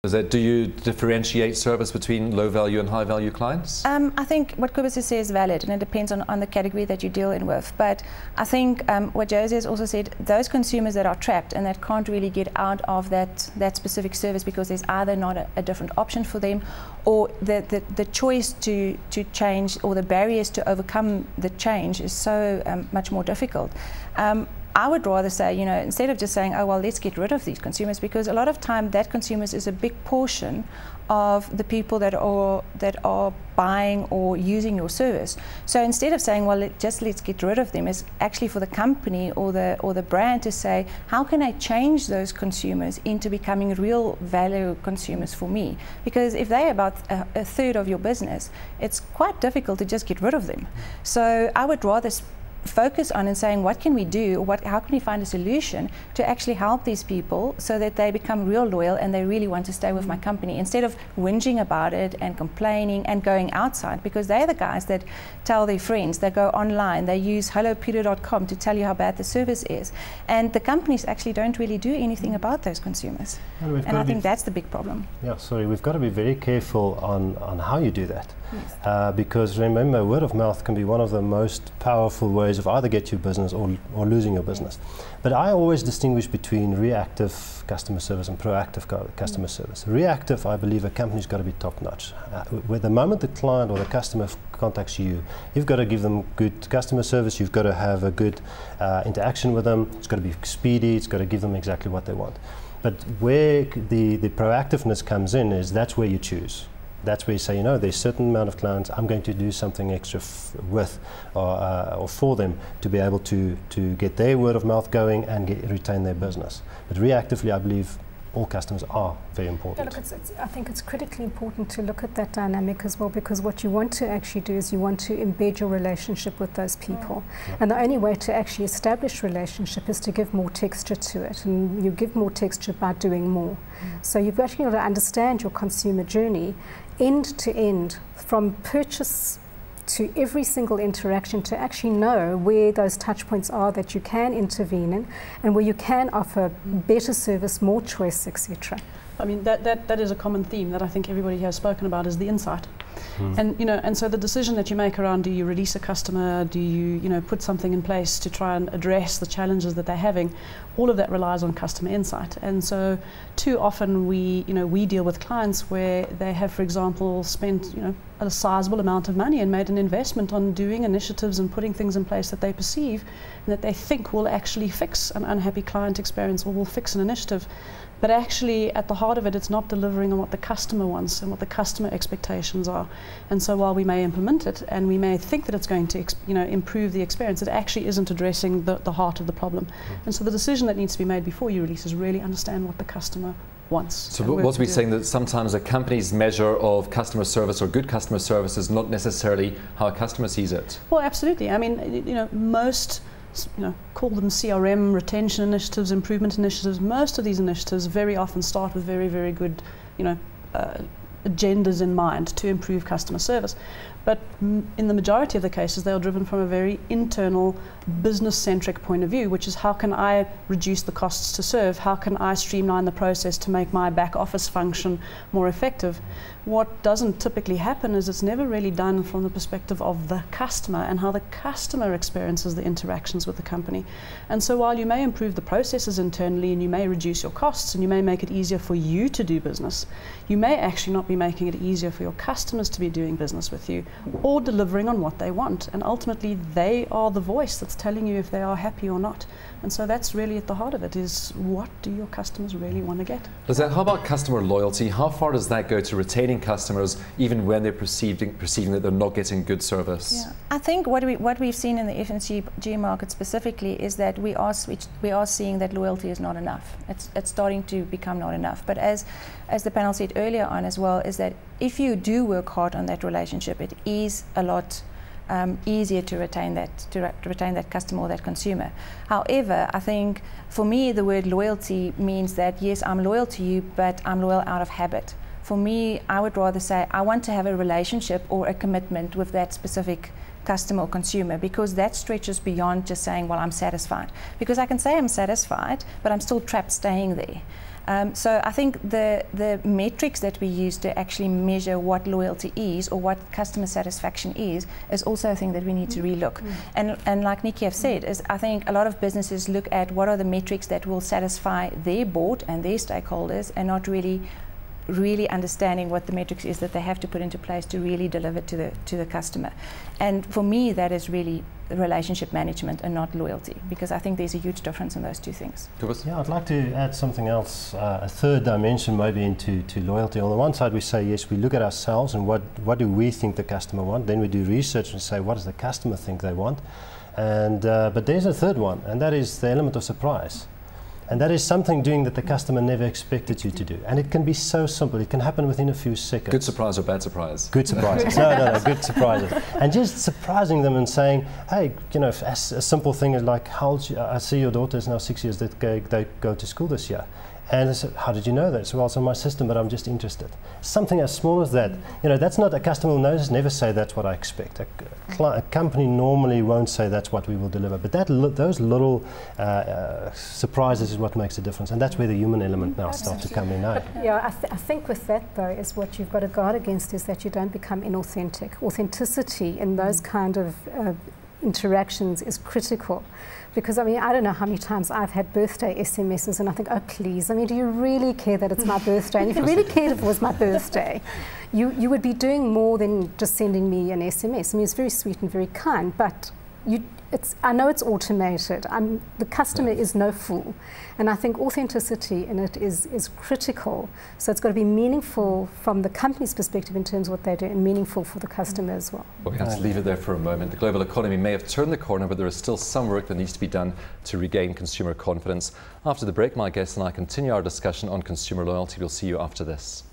Lizette, do you differentiate service between low-value and high-value clients? I think what Cobus says is valid, and it depends on the category that you deal in with. But I think what Josi has also said, those consumers that are trapped and that can't really get out of that specific service because there's either not a different option for them, or the choice to change, or the barriers to overcome the change is so much more difficult. I would rather say, instead of just saying, oh, well, let's get rid of these consumers, because a lot of time that consumers is a big portion of the people that are buying or using your service. So instead of saying, well, let's get rid of them, is actually for the company or the brand to say, how can I change those consumers into becoming real value consumers for me? Because if they're about a third of your business, it's quite difficult to just get rid of them. So I would rather focus on and saying, what can we do, or how can we find a solution to actually help these people so that they become real loyal and they really want to stay with my company, instead of whinging about it and complaining and going outside, because they're the guys that tell their friends, they go online, they use hellopeter.com to tell you how bad the service is, and the companies actually don't really do anything about those consumers. And I think that's the big problem. Yeah, sorry, we've got to be very careful on how you do that. Yes. Because remember, word of mouth can be one of the most powerful ways of either get your business or losing your business. But I always distinguish between reactive customer service and proactive customer service. Reactive, I believe a company's got to be top-notch. Where the moment the client or the customer contacts you, you've got to give them good customer service, you've got to have a good interaction with them, it's got to be speedy, it's got to give them exactly what they want. But where the proactiveness comes in is that's where you choose. That's where you say, there's a certain amount of clients I'm going to do something extra with or for them to be able to get their word of mouth going and retain their business. But reactively, I believe all customers are very important. Yeah, look, I think it's critically important to look at that dynamic as well, because what you want to actually do is you want to embed your relationship with those people. Yeah. And the only way to actually establish relationship is to give more texture to it, and you give more texture by doing more. So you've actually got to understand your consumer journey end to end, from purchase to every single interaction, to actually know where those touch points are that you can intervene in, and where you can offer better service, more choice, etc. I mean, that is a common theme that I think everybody has spoken about, is the insight. And so the decision that you make around, do you release a customer, do you put something in place to try and address the challenges that they're having, all of that relies on customer insight. And so too often we deal with clients where they have, for example, spent a sizable amount of money and made an investment on doing initiatives and putting things in place that they perceive and that they think will actually fix an unhappy client experience or will fix an initiative. But actually, at the heart of it, it's not delivering on what the customer wants and what the customer expectations are. And so while we may implement it and we may think that it's going to improve the experience, it actually isn't addressing the heart of the problem. And so the decision that needs to be made before you release is really understand what the customer wants. So what's we saying, that sometimes a company's measure of customer service or good customer service is not necessarily how a customer sees it? Well, absolutely. I mean, most call them CRM, retention initiatives, improvement initiatives. Most of these initiatives very often start with very, very good, agendas in mind to improve customer service. But in the majority of the cases, they are driven from a very internal, business-centric point of view, which is, how can I reduce the costs to serve? How can I streamline the process to make my back office function more effective? What doesn't typically happen is it's never really done from the perspective of the customer and how the customer experiences the interactions with the company. And so while you may improve the processes internally and you may reduce your costs and you may make it easier for you to do business, you may actually not be making it easier for your customers to be doing business with you or delivering on what they want. And ultimately, they are the voice that's telling you if they are happy or not. And so that's really at the heart of it, is what do your customers really want to get? Lizette, how about customer loyalty? How far does that go to retaining customers even when they're perceiving that they're not getting good service? Yeah. I think what we've seen in the FMCG market specifically is that we are seeing that loyalty is not enough. It's starting to become not enough. But as the panel said earlier on as well, is that if you do work hard on that relationship, it is a lot easier to retain that customer or that consumer. However, I think for me the word loyalty means that yes, I'm loyal to you, but I'm loyal out of habit. For me, I would rather say I want to have a relationship or a commitment with that specific customer or consumer, because that stretches beyond just saying, well, I'm satisfied. Because I can say I'm satisfied, but I'm still trapped staying there. So I think the metrics that we use to actually measure what loyalty is or what customer satisfaction is also a thing that we need to relook. And like Nikki have said, is I think a lot of businesses look at what are the metrics that will satisfy their board and their stakeholders, and not really understanding what the metrics is that they have to put into place to really deliver to the customer. And for me, that is really relationship management and not loyalty, because I think there's a huge difference in those two things. Yeah, I'd like to add something else, a third dimension maybe into loyalty. On the one side we say, yes, we look at ourselves and what do we think the customer wants. Then we do research and say, what does the customer think they want? And but there's a third one, and that is the element of surprise. And that is something doing that the customer never expected you to do. And it can be so simple. It can happen within a few seconds. Good surprise or bad surprise? Good surprises. No, good surprises. And just surprising them and saying, hey, you know, a simple thing is like, I see your daughter is now 6 years, they go to school this year. And I said, how did you know that? So, well, it's on my system, but I'm just interested. Something as small as that. You know, that's not, a customer will never say that's what I expect. A company normally won't say that's what we will deliver. But those little surprises is what makes a difference. And that's where the human element now starts to come in. Yeah, I think with that, though, is what you've got to guard against is that you don't become inauthentic. Authenticity in those kind of interactions is critical. Because, I mean, I don't know how many times I've had birthday SMSs and I think, oh, please, I mean, do you really care that it's my birthday? And if you really cared if it was my birthday, you would be doing more than just sending me an SMS. I mean, it's very sweet and very kind, but I know it's automated. The customer is no fool. And I think authenticity in it is critical. So it's got to be meaningful from the company's perspective in terms of what they do, and meaningful for the customer as well. Well, we have to leave it there for a moment. The global economy may have turned the corner, but there is still some work that needs to be done to regain consumer confidence. After the break, my guests and I continue our discussion on consumer loyalty. We'll see you after this.